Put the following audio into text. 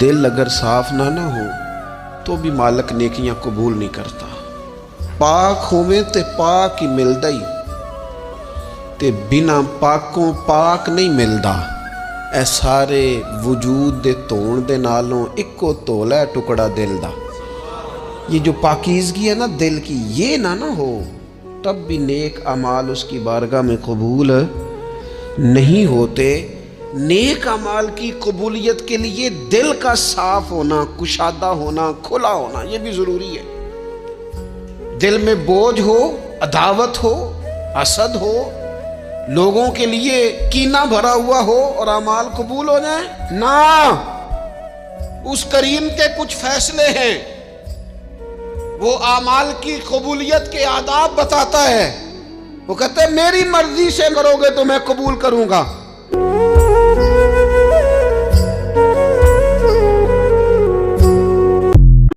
दिल अगर साफ ना हो तो भी मालक नेकियां कबूल नहीं करता। पाक होवे ते पाक ही मिलदा ही, ते बिना पाकों पाक नहीं मिलदा। ए सारे वजूद दे धोण दे नालों इक्को धोला है टुकड़ा दिल दा। ये जो पाकीज़गी है ना दिल की, ये ना हो तब भी नेक अमाल उसकी बारगाह में कबूल नहीं होते। नेक अमाल की कबूलियत के लिए दिल का साफ होना, कुशादा होना, खुला होना, ये भी ज़रूरी है। दिल में बोझ हो, अदावत हो, हसद हो, लोगों के लिए कीना भरा हुआ हो और अमाल कबूल हो जाए ना। उस करीम के कुछ फैसले हैं, वो अमाल की कबूलियत के आदाब बताता है। वो कहते हैं मेरी मर्जी से करोगे तो मैं कबूल करूंगा।